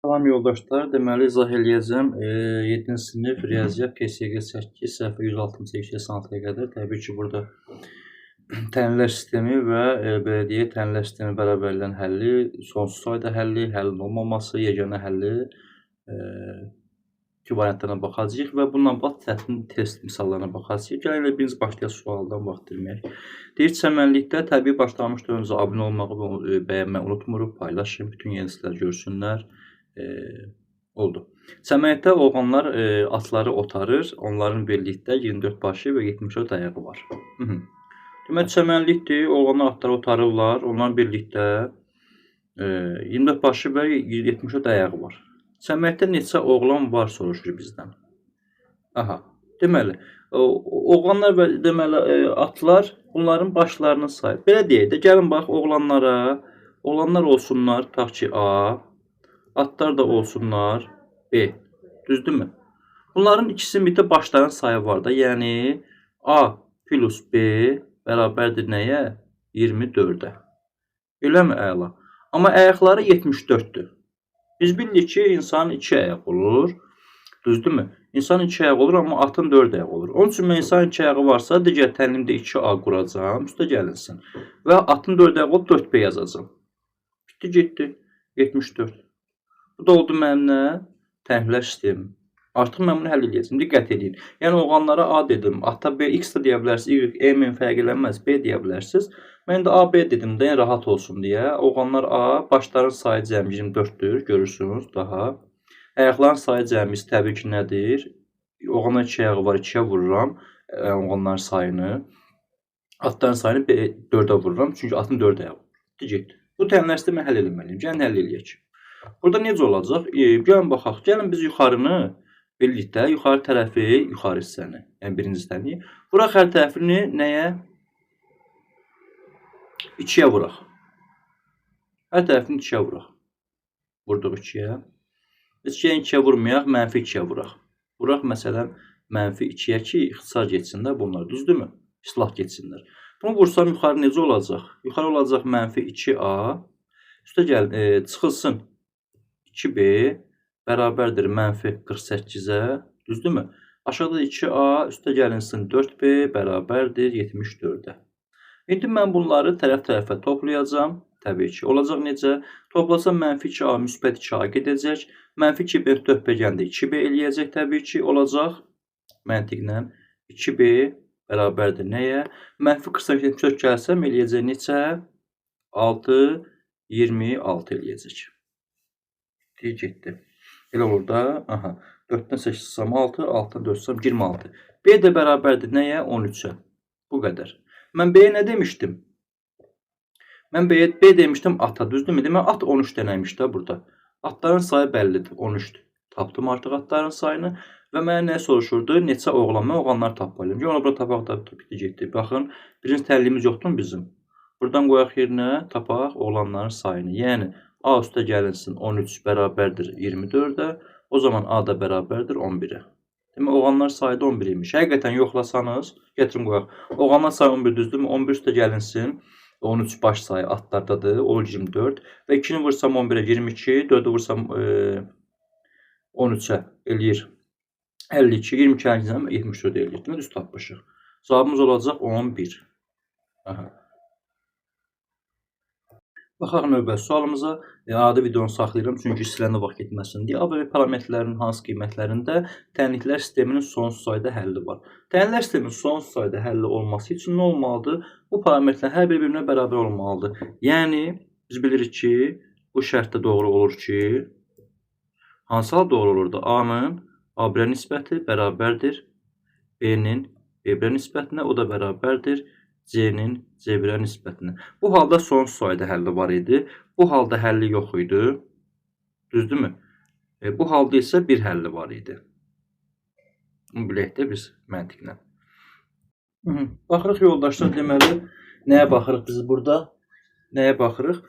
Salam yoldaşlar, deməli izah eləyəcəm. 7-ci sinif Riyaziyyat PSG 8 səhifə 168-106-ya qədər. Təbii ki, burada tənlər sistemi və belə deyək, tənlər sistemi bərabərlərin həlli, sonsuz sayda həlli, həllin olmaması, yeganə həlli iki variantlarına baxacağıq və bununla bağlı çətin test misallarına baxacağıq. Gəlin elə birinci başlayaq sualdan vaxt itirməyək. Deyir, çəmənlikdə təbii başlamışdan öncə abunə olmağı və bəyənməyi unutmuruq, paylaşın, bütün yenisilər görsünlər. Oldu. Çəmənlikdə oğlanlar atları otarır, onların birlikdə 24 başı və 74 ayağı var. Demək, çəmənlikdir, oğlanlar atları otarırlar, onların birlikdə 24 başı və 74 ayağı var. Çəmənlikdə neçə oğlan var soruşur bizdən. Aha, deməli, oğlanlar və deməli atlar bunların başlarını sayır. Belə deyək də, gəlin bax oğlanlara, oğlanlar olsunlar, tutaq ki A, atlar da olsunlar B. Düzdürmü? Bunların ikisinin birlikdə başlarının sayı var da, yəni A plus B bərabərdir nəyə? 24-ə. Eləmi əla? Amma ayaqları 74-dür. Biz bilirik ki, insanın 2 ayaq olur. Düzdürmü? İnsanın 2 ayağı olur, amma atın 4 ayağı olur. Onun üçün insanın 2 ayağı varsa, digər tənlimdə 2A quracağım, üstə gəlinsin. Və atın 4 ayağı olub 4B yazacağım. Bitdi, getdi. 74. Bu da oldu mənim nə? Tənlər sistemi. Artıq mən bunu həll edəcəm. Diqqət edin. Yəni oğlanlara A dedim. Ata B, X də deyə bilərsiniz. Y, M fərq eləməz. B deyə bilərsiniz. Mən də A, B dedim də, yəni rahat olsun deyə. Oğlanlar A, başların sayı cəmi 24-dür. Görürsünüz daha. Ayaqların sayı cəmisi təbii ki nədir? Oğlanlar 2 ayağı var, 2-yə vururam. Oğlanların sayını. Atların sayını 4-ə vururam. Çünki atın 4 ayağı var. Getdi. Bu tənlər sistemi həll eləməliyim. Gəlin həll eləyək. Burada necə olacaq? Gəlin baxaq. Gəlin biz yuxarını birlikdə, yuxarı tərəfi, yuxarı hissəni, yəni birinci hissəni. Vuraq hər tərəfini nəyə? 2-yə vuraq. Hər tərəfini 2-yə vuraq. Vurduq 2-yə. Heç gəlin 2-yə vurmayaq, mənfi 2-yə vuraq. Vuraq məsələn mənfi 2-yə ki, ixtisar geçsinlər bunlar, düzdürmü? İslah geçsinlər. Bunu vursam yuxarı necə olacaq? Yuxarı olacaq mənfi 2A. Üstə gəlin, çıxılsın 2B bərabərdir mənfi 48-ə, düzdürmü? Aşağıda 2A, üstə gəlinsin 4B bərabərdir 74-ə. İndi mən bunları tərəf-tərəfə toplayacağam. Təbii ki, olacaq necə? Toplasam mənfi 2A, müsbət 2A gedəcək. Mənfi 2B, 4B gəndə 2B eləyəcək təbii ki, olacaq. Məntiqlə 2B bərabərdir nəyə? Mənfi 48-74 gəlsəm eləyəcək neçə? 6, 26 eləyəcək. Getdi. Elə olur da, aha, 4-dən 8 çıxsam 6, 6-dan 4 çıxsam 26. B də bərabərdir nəyə? 13-ə. Bu qədər. Mən B-yə nə demişdim? Mən B demişdim ata, düzdürmü? Demək, at 13 dənəymiş də burada. Atların sayı bəllidir, 13-dür. Tapdım artıq atların sayını və mənə nə soruşurdu? Neçə oğlan? Mən oğlanları tapmalıyım. Ona bura tapaq da getdi. Baxın, birinci təlliyimiz yoxdur bizim. Buradan qoyaq yerinə, tapaq oğlanların sayını. Yəni, A üstə gəlinsin 13 bərabərdir 24-ə. O zaman A da bərabərdir 11-ə. Demək, oğlanlar sayı da 11 imiş. Həqiqətən yoxlasanız, gətirin qoyaq. Oğlanlar sayı 11 düzdürmü? 11 üstə gəlinsin. 13 baş sayı atlardadır. Olur 24. Və 2-ni vursam 11-ə 22. 4-ü vursam 13-ə eləyir 52. 22-yə 74 eləyir. Demək, düz tapmışıq. Cavabımız olacaq 11. Aha. Baxaq növbəti sualımıza. Adi videonu saxlayıram, çünki sizlərlə vaxt getməsin deyə. ABV parametrlərinin hansı qiymətlərində tənliklər sisteminin sonsuz sayda həlli var? Tənliklər sisteminin sonsuz sayda həlli olması üçün nə olmalıdır? Bu parametrlər hər biri birbirine bərabər olmalıdır. Yəni, biz bilirik ki, bu şərtdə doğru olur ki, hansı hal doğru olurdu? A-nın A1-ə nisbəti bərabərdir B-nin B1-ə nisbətinə, o da bərabərdir C-nin C1-ə nisbətinə. Bu halda sonsuz sayda həlli var idi. Bu halda həlli yox idi. Düzdürmü? Bu halda isə bir həlli var idi. Bunu bilək də biz məntiqlə. Baxırıq yoldaşlar, deməli, nəyə baxırıq biz burada? Nəyə baxırıq?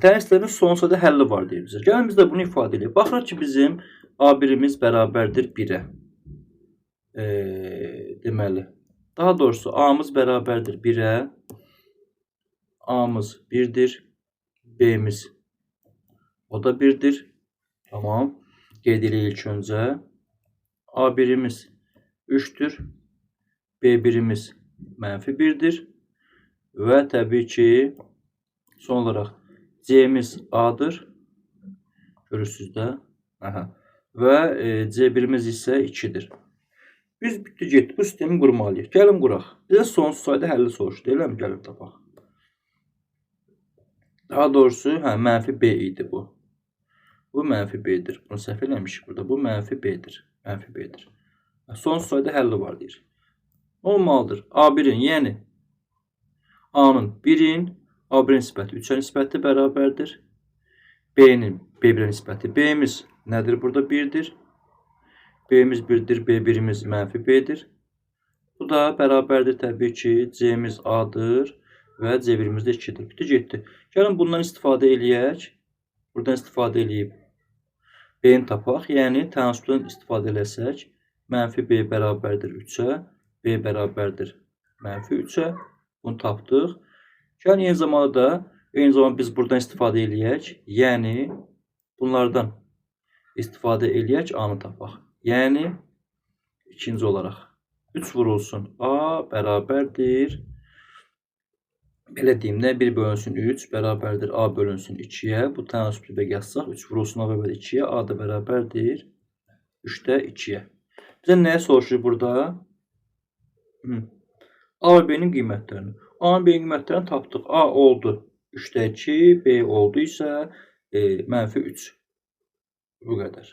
Tənlik sistemin sonsuz sayda həlli var deyir bizə. Gəlin biz də bunu ifadə edək. Baxırıq ki, bizim A1-imiz bərabərdir 1-ə. Deməli, daha doğrusu A-mız bərabərdir 1-ə. A-mız 1-dir. B-miz o da 1-dir. Tamam. Qeyd edirik ilk öncə. A1'imiz 3'tür. B1'imiz -1'dir. Və təbii ki, son olaraq C'miz A'dır. Görürsünüz də. Aha. Və C1'imiz isə 2'dir. Biz bütü getdik. Bu sistemi qurmalıyıq. Gəlin quraq. Bizə sonsuz sayda həlli soruşdu. Eləmi? Gəlin tapaq. Daha doğrusu, -B idi bu. Bu -B'dir. Bunu səhv eləmişik burada. Bu -B'dir. -B'dir. Sonsuz sayda həlli var deyir. Olmalıdır. A1'in, yəni A'nın 1'in A1'in nisbəti 3'ə nisbəti bərabərdir. B'nin B1'ə nisbəti. B'miz nədir? Burada 1'dir. B'miz 1'dir. B1'imiz -B'dir. Bu da bərabərdir təbii ki, C'miz A'dır və C1'imiz də 2'dir. Bütün getdi. Gəlin bundan istifadə eləyək. Buradan istifadə eləyib B'ni tapaq. Yəni tənassübdən istifadə eləsək, -B bərabərdir 3'ə, B bərabərdir -3'ə. Bunu tapdıq. Yəni eyni zamanda biz buradan istifadə eləyək. Yəni bunlardan istifadə eləyək, A'nı tapaq. Yəni ikinci olaraq 3 vurulsun A bərabərdir. Belə deyim də 1 bölünsün 3 bərabərdir A bölünsün 2'yə. Bu tənassübdə yazsaq 3 vurulsun A bərabərdir 2'yə. A da bərabərdir 3'də 2'yə. Bizə nəyə soruşur burada? A və B'nin qiymətlərini. A və B'nin qiymətlərini tapdıq. A oldu 3'də 2, B oldu isə -3. Bu qədər.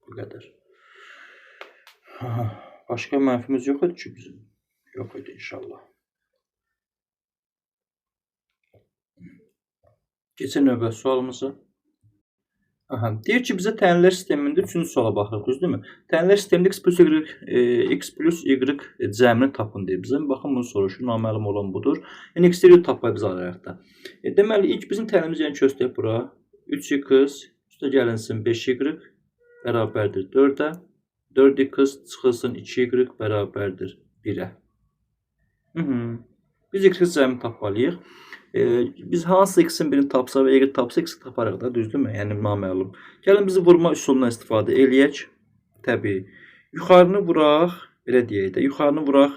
Bu qədər. Başqa mənfimiz yox idi ki bizim. Yox idi inşallah. Keçək növbəti sualımıza. Deyir ki, bizə tənlər sistemində 3-cü suala baxırıq, düzdürmü? Tənlər sistemində x plus y cəmini tapın deyir bizə. Baxın, bunu soruşur, naməlum olan budur. Yəni, x-i tapaq biz arayaq da. Deməli, ilk bizim tənimiz yəni köstək bura. 3x, üstə gəlinsin 5y bərabərdir 4'ə. 4x çıxılsın 2y bərabərdir 1'ə. Biz x cəmini tapmalıyıq. Biz hansı x-in birini tapsa və y tapsa x taparıq da, düzdürmü? Yəni naməlum. Gəlin bizi vurma üsulundan istifadə eləyək. Təbii. Yuxarını vuraq, belə deyək də, yuxarını vuraq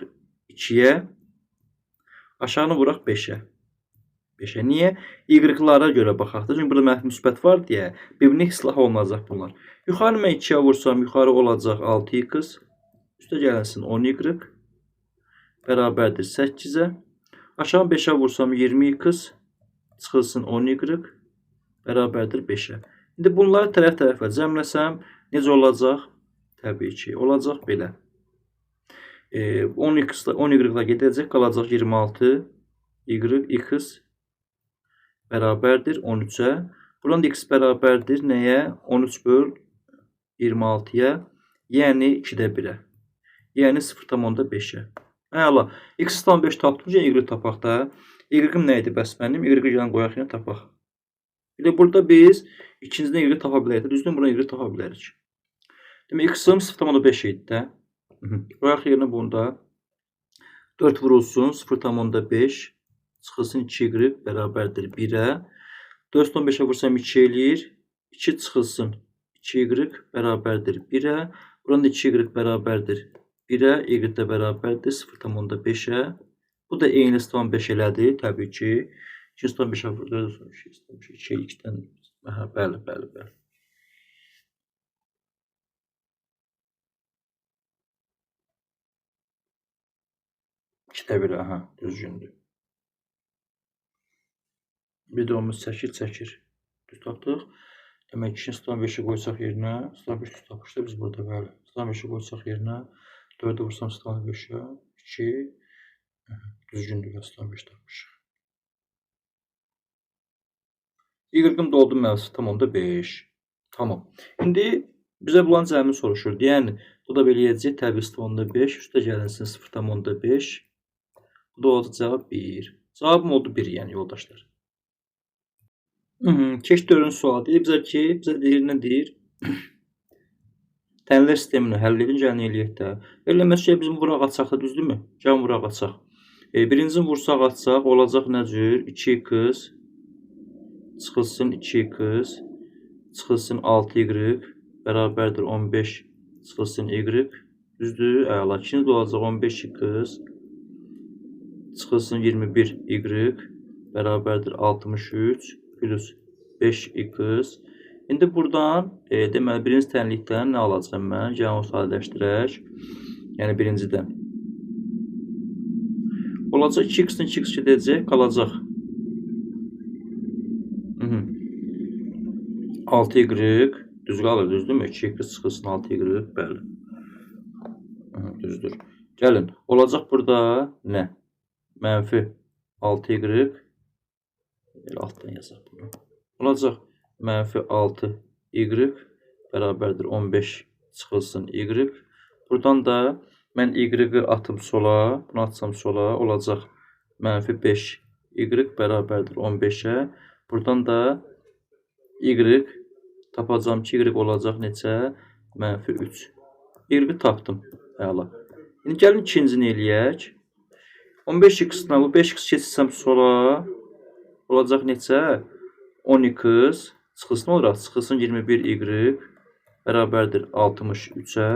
2'yə, aşağını vuraq 5'ə. 5'ə. Niyə? Y-lara görə baxaq da. Çünki burada mənfi müsbət var deyə bir-birinə islah olunacaq bunlar. Yuxarı mən 2'yə vursam, yuxarı olacaq 6x. Üstə gəlinsin 10y bərabərdir 8'ə. Aşağı 5'ə vursam 20x çıxılsın 10y bərabərdir 5'ə. İndi bunları tərəf-tərəfə cəmləsəm necə olacaq? Təbii ki, olacaq belə. 10y gedəcək, qalacaq 26y x bərabərdir 13'ə. Buradan da x bərabərdir nəyə? 13 böl 26'ya, yəni 2'də 1'ə. Yəni 0,5'ə. Əla. X tam 5 tapdım, y tapaq da. Y-im nə idi bəs mənim? Y-i gəlin qoyaq, yəni tapaq. Bir də burada biz ikincidən y tapa bilərik. Düzdür, buradan y tapa bilərik. Demək, x-ım 0,5 idi də. Qoyaq yerinə bunda 4 vurulsun 0,5 çıxılsın 2y bərabərdir 1'ə. 4,5'ə vursam 2 eləyir. 2 çıxılsın 2y bərabərdir 1'ə. Buradan da 2y bərabərdir 1'ə, y də bərabərdir 0,5'ə. Bu da eyni 0,5 elədi, təbii ki. 2,5'ə burada 2x-dən. Bəli. 2'də 1'ə, düzgündür. Bir də onu çəkir. Düz tapdıq. Demək, 2,5'i qoysaq yerinə. 0,5 düz tapmışdı biz burada, bəli. 0,5'i qoysaq yerinə. 4'e vursam 0,5'ə, 2, düzgündür, 0,5 tapmışıq. Y-ım doldu mənim 0,5. Tamam. İndi bizə bulan cəmini soruşur. Yəni, bu da belə edəcək, təbii 0,5, üstə gəlinsin 0,5. Bu da olacaq cavab 1. Cavabım oldu 1, yəni yoldaşlar. Keç 4-cü sual deyir bizə ki, bizə deyir, nə deyir? Tənlər sistemini həll edin, gəlin eləyək də. Eləməz şey bizim vuraq açaq da, düzdürmü? Gəlin vuraq açaq. Birincini vursaq açaq, olacaq nə cür? 2x çıxılsın 2x çıxılsın 6y bərabərdir 15 çıxılsın y. Düzdür? Əla. İkinci olacaq 15x çıxılsın 21y bərabərdir 63 plus 5x. İndi buradan deməli birinci tənlikdən nə alacağam mən? Gəlin onu sadələşdirək. Yəni birincidən. Olacaq 2x-dən 2x gedəcək, qalacaq. 6y düz qalır, düzdürmü? 2x çıxılsın 6y, bəli. Düzdür. Gəlin, olacaq burada nə? Mənfi 6y. Elə altdan yazaq bunu. Olacaq mənfi 6y bərabərdir 15 çıxılsın y. Buradan da mən y-i atım sola, bunu atsam sola, olacaq mənfi 5y bərabərdir 15-ə. Buradan da y tapacağım ki, y olacaq neçə? Mənfi 3. Y-i tapdım. Əla. İndi gəlin ikincini eləyək. 15x-dən bu 5x keçsəm sola, olacaq neçə? 10x çıxılsın olaraq, çıxılsın 21y bərabərdir 63-ə.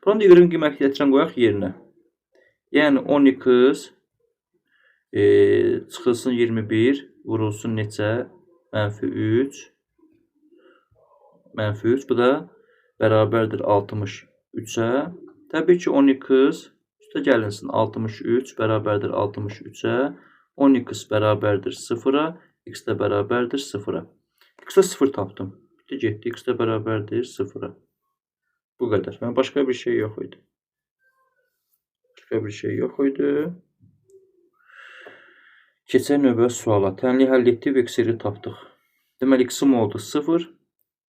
Buranın y-in qiyməti gətirən qoyaq yerinə. Yəni 10x çıxılsın 21 vurulsun neçə? Mənfi 3. Mənfi 3. Bu da bərabərdir 63-ə. Təbii ki 10x üstə gəlinsin 63 bərabərdir 63-ə. 10x bərabərdir 0-a. X də bərabərdir 0-a. X-də 0 tapdım. Bitti getdi. X də bərabərdir 0-a. Bu qədər. Yəni, başqa bir şey yox idi. Başqa bir şey yox idi. Keçək növbə suala. Tənliyi həll etdik və x-i tapdıq. Deməli, x-im oldu 0,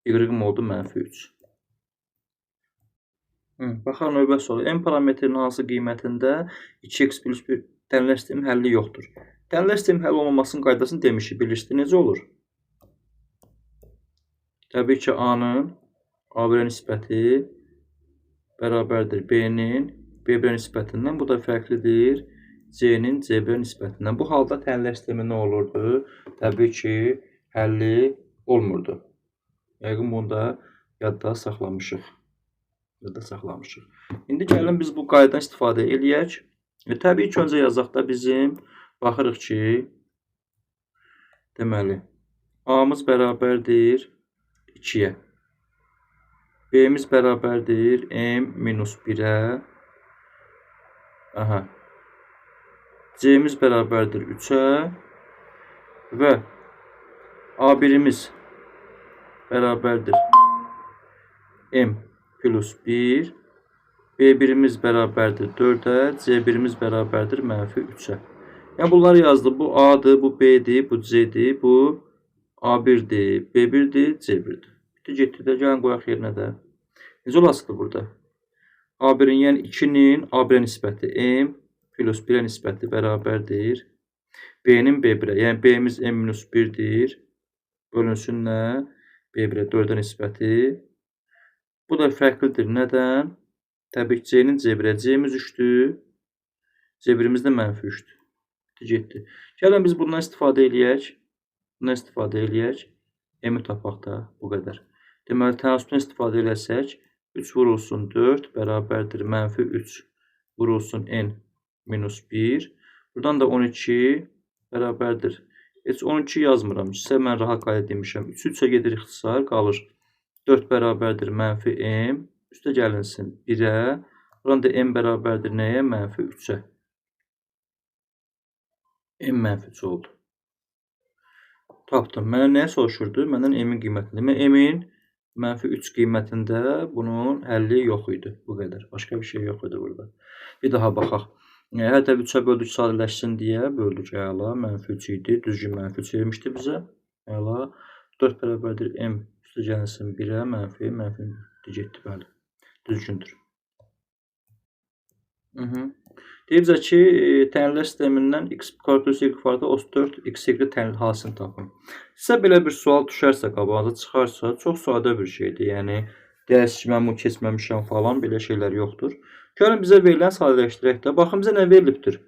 y-im oldu mənfi 3. Baxaq növbə suala. M parametrinin hansı qiymətində 2x plus 1 tənlər sistemin həlli yoxdur. Tənlər sistemin həll olmamasının qaydasını demişik. Bilirsiniz, necə olur? Təbii ki, A-nın A1-ə nisbəti bərabərdir B-nin B1-ə nisbətindən. Bu da fərqlidir C-nin C1-ə nisbətindən. Bu halda tənlər sistemi nə olurdu? Təbii ki, həlli olmurdu. Yəqin bunu da yadda saxlamışıq. İndi gəlin biz bu qaydadan istifadə eləyək. Təbii ki, öncə yazaq da bizim baxırıq ki, deməli, A-mız bərabərdir 2-yə. B-miz bərabərdir M-1-ə. C-miz bərabərdir 3-ə. Və A1-imiz bərabərdir M plus 1. B1-imiz bərabərdir 4-ə. C1-imiz bərabərdir mənfi 3-ə. Yəni, bunları yazdı. Bu A-dır, bu B-dir, bu C-dir, bu A1-dir, B1-dir, C1-dir. Getdi də, gəlin qoyaq yerinə də. Necə olasıdır burada? A1-in, yəni 2-nin A1-ə nisbəti M plus 1-ə nisbəti bərabərdir. B-nin B1-ə, yəni B-miz M-1-dir. Bölünsün nə? B1-ə 4-ə nisbəti. Bu da fərqlidir. Nədən? Təbii ki, C-nin C1-ə. C-miz 3-dür. C1-imiz də mənfi 3-dür. Getdi. Gəlin biz bundan istifadə eləyək. M-i tapaq da. Bu qədər. Deməli, tənasübdən istifadə eləsək, 3 vurulsun 4 bərabərdir mənfi 3 vurulsun n-1. Buradan da 12 bərabərdir. Heç 12 yazmıram. Sizə mən rahat qayda demişəm. 3-3-ə gedir ixtisar, qalır. 4 bərabərdir mənfi m. Üstə gəlinsin 1-ə. Buradan da m bərabərdir nəyə? Mənfi 3-ə. M mənfi 3 oldu. Tapdım. Mənə nəyə soruşurdu? Məndən m-in qiymətini. Mən m-in mənfi 3 qiymətində bunun həlli yox idi. Bu qədər. Başqa bir şey yox idi burada. Bir daha baxaq. Hər tərəf 3-ə böldük, sadələşsin deyə böldük. Əla. Mənfi 3 idi. Düzgün mənfi 3 vermişdi bizə. Əla. 4 bərabərdir m. Üstə gəlinsin 1-ə. Mənfi 3 getdi. Bəli. Düzgündür. Deyibcə ki, tənlər sistemindən x plus y kvadrat 34 x y tənli halsını tapın. Sizə belə bir sual düşərsə, qabağınıza çıxarsa, çox sadə bir şeydir. Yəni, dəyişməm, keçməmişəm falan, belə şeylər yoxdur. Gəlin bizə verilən sadələşdirək də. Baxın, bizə nə verilibdir?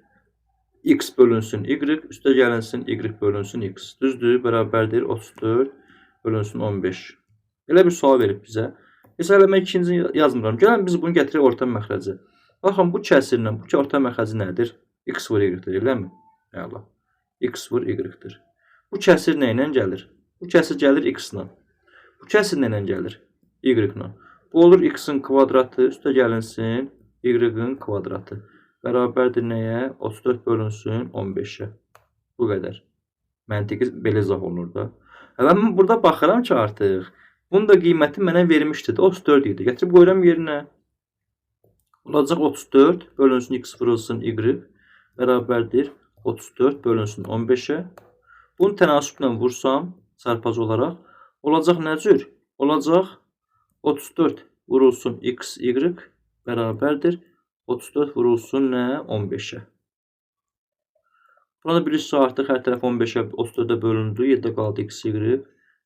X bölünsün y, üstə gəlinsin y bölünsün x. Düzdür, bərabərdir 34 bölünsün 15. Elə bir sual verib bizə. Heç hələ mən ikinci yazmıram. Gəlin biz bunu gətirək orta məxrəcə. Baxın bu kəsirlə bu orta məxrəci nədir? X vur y-dir, eləmi? Əla. X vur y-dir. Bu kəsir nə ilə gəlir? Bu kəsir gəlir x-la. Bu kəsir nə ilə gəlir? Y-la. Bu olur x-in kvadratı üstə gəlinsin y-in kvadratı. Bərabərdir nəyə? 34 bölünsün 15-ə. Bu qədər. Məntiqi belə izah olunur da. Mən burada baxıram ki artıq bunun da qiyməti mənə vermişdi də 34 idi. Gətirib qoyuram yerinə. Olacaq 34 bölünsün x vurulsun y bərabərdir 34 bölünsün 15-ə. Bunu tənasüblə vursam çarpaz olaraq olacaq nə cür? Olacaq 34 vurulsun x y bərabərdir 34 vurulsun nə? 15-ə. Burada bilirsiniz artıq hər tərəf 15-ə 34-ə bölündü. 7 qaldı x y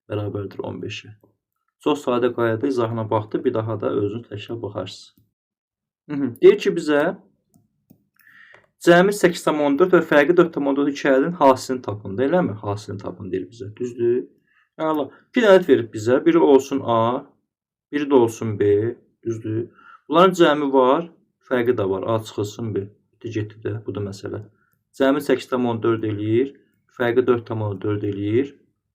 bərabərdir 15-ə. Çox sadə qaydada izahına baxdı. Bir daha da özünüz təkrar baxarsınız. Deyir ki bizə cəmi 8,4 və fərqi 4,4 hekayənin hasilini tapın. Eləmi? Hasilini tapın deyir bizə. Düzdür? Yəni, bir ədəd verib bizə. Biri olsun A, biri də olsun B. Düzdür? Bunların cəmi var, fərqi də var. A çıxılsın B. Getdi də. Bu da məsələ. Cəmi 8,4 eləyir. Fərqi 4,4 eləyir.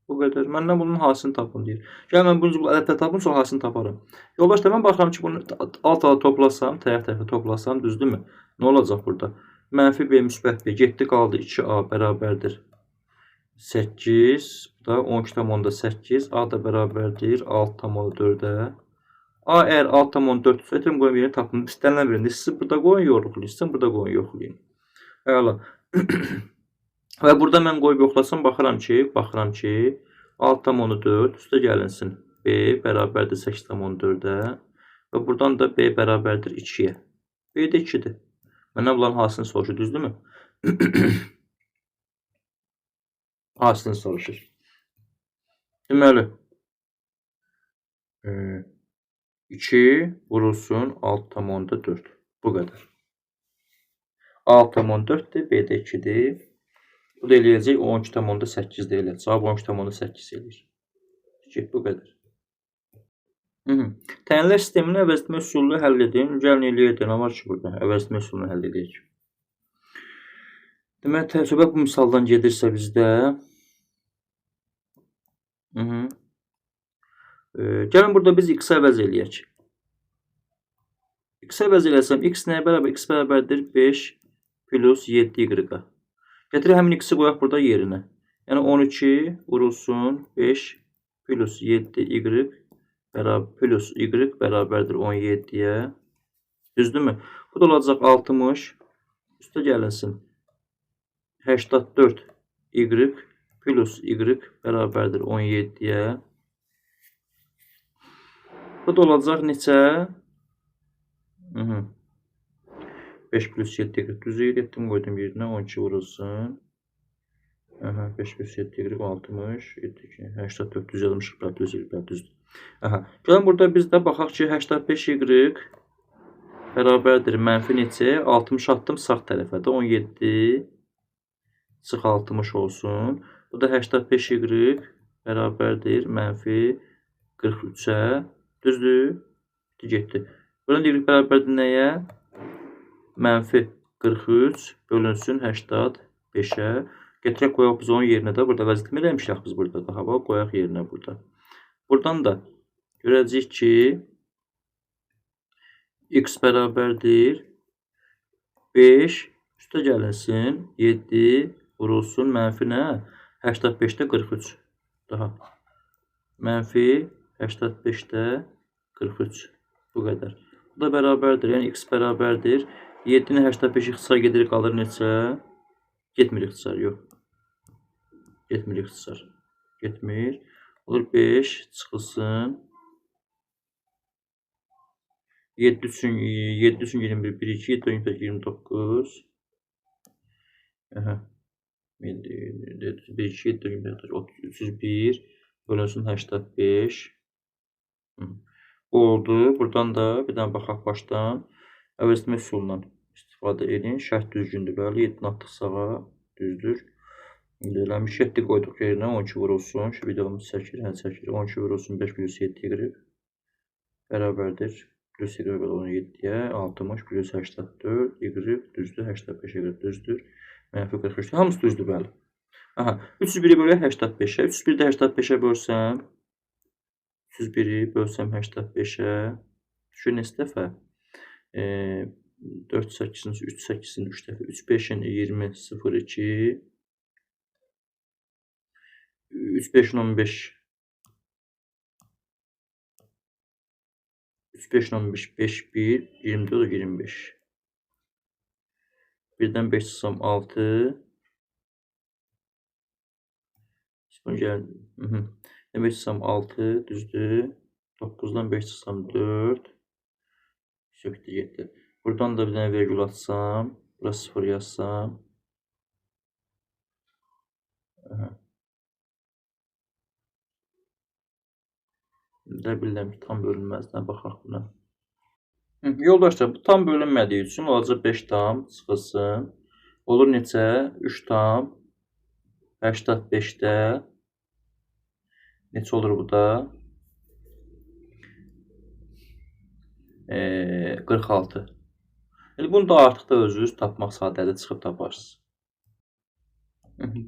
Bu qədər. Məndən bunun hasilini tapın deyir. Gəl mən bunu ədədlə tapın, sonra hasilini taparım. Yoldaşlar, mən baxıram ki, bunu alt-ala toplasam, tərəf-tərəfə toplasam, düzdürmü? Nə olacaq burada? Mənfi B, müsbət B. Getdi, qaldı 2A bərabərdir 8. Bu da 12,8. A da bərabərdir 6,4-ə. A əgər 6,4 ötürüm qoyun birini tapın. İstənilən birində. Siz burada qoyun, yoxlayın. Siz burada qoyun, yoxlayın. Əla. Və burada mən qoyub yoxlasam, baxıram ki 6,4 üstə gəlinsin. B bərabərdir 8,4-ə və buradan da B bərabərdir 2-yə. B də 2-dir. Məndən bunların hasilini soruşur, düzdürmü? Hasilini soruşur. Deməli 2 vurulsun 6,4. Bu qədər. 6,4-dir, B də 2-dir. Bu da eləyəcək 12,8 deyilir. Cavab 12,8 eləyir. Bu qədər. Tənlər sistemini əvəzləmə üsulunu həll edin. Gəlin eləyək. Nə var ki burada? Əvəzləmə üsulunu həll edək. Demək, təcrübə bu misaldan gedirsə bizdə. Gəlin burada biz x-ə əvəz eləyək. X-ə əvəz eləsəm, x nəyə bərabər? X bərabərdir 5 plus 7 y-ə. Gətirək həmin x-i qoyaq burada yerinə. Yəni 12 vurulsun 5 plus 7 y plus y bərabərdir 17-yə. Düzdürmü? Bu da olacaq 60. Üstə gəlinsin. 84 y plus y bərabərdir 17-yə. Bu da olacaq neçə? 5 plus 7 y düzür. Etdim, qoydum yerinə. 12 vurulsun. 5 plus 7 y 60. 84 düz yazmışıq. Düzdür. Gəlin burada bizdə baxaq ki 85 y bərabərdir mənfi neçə? 60 atdım sağ tərəfə də 17 çıx 60 olsun. Bu da 85 y bərabərdir mənfi 43-ə. Düzdür? Getdi. Buradan y bərabərdir nəyə? Mənfi 43 bölünsün 85-ə. Gətirək qoyaq biz onun yerinə də. Burada vəzifə eləmişik biz burada. Daha bax qoyaq yerinə burada. Buradan da görəcəyik ki x bərabərdir 5 üstə gəlinsin 7 vurulsun mənfi nə? 85-də 43. Daha. Mənfi 85-də 43. Bu qədər. Bu da bərabərdir. Yəni x bərabərdir. 7-ni 85 ixtisar gedir, qalır neçə? Getmir ixtisar, yox. Getmir ixtisar. Getmir. Olur 5 çıxılsın. 7 üçün 21, 1, 2, 7, 29. 1, 2, 7, 29, 31. Bölünsün 85. Bu oldu. Buradan da bir dənə baxaq başdan. Əvəzləmə üsulundan istifadə edin. Şərt düzgündür. Bəli, 7-ni atdıq sağa. Düzdür. Eləmiş 7 qoyduq yerinə 12 vurulsun. Şu videomuz çəkir, çəkir. 12 vurulsun 5 plus 7 qırıb bərabərdir. Plus y bölü 17-yə 60 plus 84 y düzdür. 85 y düzdür. Mənfi 43. Hamısı düzdür bəli. Aha, 301-i bölək 85-ə. 301-i də 85-ə bölsəm 301-i bölsəm 85-ə şu neçə dəfə? 4 8-in 3 8-in 3 dəfə 3 5-in 20 0 2 3 5-in 15 3 5-in 15 5 1 24 25 birdən 5 çıxsam 6 bunu gəl 5 çıxsam 6 düzdür 9-dan 5 çıxsam 4 söktü getdi. Buradan da bir dənə vergül atsam bura 0 yazsam də bilirəm ki tam bölünməzdən baxaq buna. Yoldaşlar bu tam bölünmədiyi üçün olacaq 5 tam çıxılsın. Olur neçə? 3 tam 85-də neçə olur bu da? 46. Bunu da artıq da özünüz tapmaq sadədir, çıxıb taparsınız.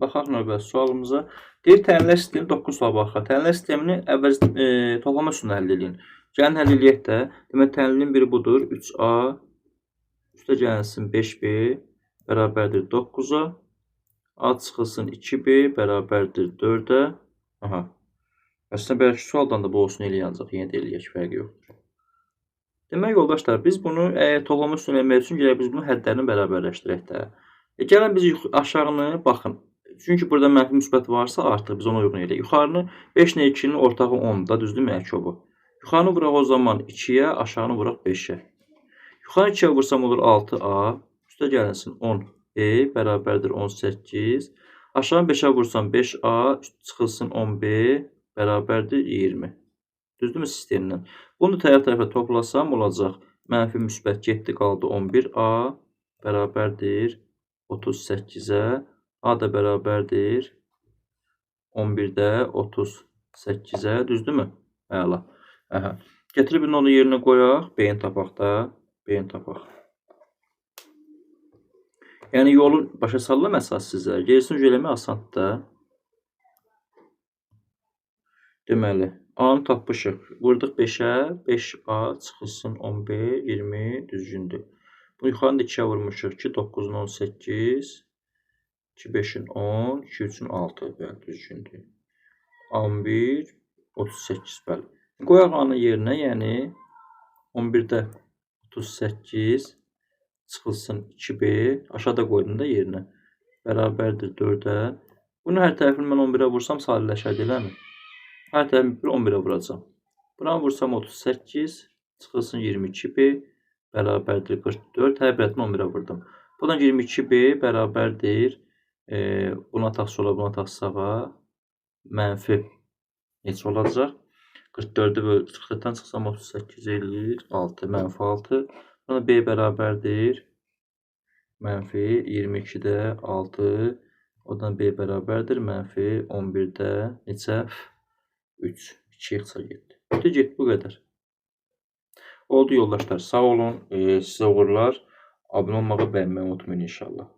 Baxaq növbəti sualımıza. Deyir, təminlər sistemi 9 sual baxaq. Təminlər sistemini əvvəl toplama üsulunu həll edin. Gəlin həll edək də. Demək, təminlin biri budur. 3A üstə gəlsin 5B bərabərdir 9-a. A çıxılsın 2B bərabərdir 4-ə. Aha. Əslində, bəlkə sualdan da bu olsun eləyəcək. Yenə də eləyək, fərqi yoxdur. Demək, yoldaşlar, biz bunu toplama üsulunu eləmək üçün gələk biz bunu hədlərini bərabərləşdirək də. Gəlin biz aşağını baxın. Çünki burada mənfi müsbət varsa artıq biz ona uyğun eləyək. Yuxarını 5 ilə 2-nin ortağı 10-da, düzdür mərkəbu. Yuxarını vuraq o zaman 2-yə, aşağını vuraq 5-ə. Yuxarı 2-yə vursam olur 6A, üstə gəlinsin 10B bərabərdir 18. Aşağı 5-ə vursam 5A, çıxılsın 10B bərabərdir 20. Düzdürmü sistemdən? Bunu tərəf-tərəfə toplasam olacaq. Mənfi müsbət getdi qaldı 11A bərabərdir 38-ə. A da bərabərdir 11-də 38-ə. Düzdürmü? Əla. Gətirib onu yerinə qoyaq. B-ni tapaq da. B-ni tapaq. Yəni yolu başa sallam əsas sizə. Gerisini eləmək asandır da. Deməli, A-nı tapmışıq. Vurduq 5-ə. 5A çıxılsın 11, 20 düzgündür. Bu yuxarını da 2-yə vurmuşuq ki, 9-un 18, 2 5-in 10, 2 3-ün 6, bəli, düzgündür. 11, 38, bəli. Qoyaq A-nı yerinə, yəni 11-də 38 çıxılsın 2B, aşağıda qoydum da yerinə. Bərabərdir 4-ə. Bunu hər tərəfini mən 11-ə vursam sadələşər eləmi? Hər tərəfini 11-ə vuracam. Buranı vursam 38, çıxılsın 22B, bərabərdir 44. Hər birətini 11-ə vurdum. Buradan 22B bərabərdir. Buna ataq sola, buna ataq sağa. Mənfi neçə olacaq? 44-dən çıxsam 38 eləyir. 6, mənfi 6. Buna B bərabərdir. Mənfi 22-də 6. Odan B bərabərdir. Mənfi 11-də neçə? 3. 2 yığsa getdi. Get bu qədər. Oldu yoldaşlar. Sağ olun. Sizə uğurlar. Abunə olmağı, bəyənməyi unutmayın inşallah.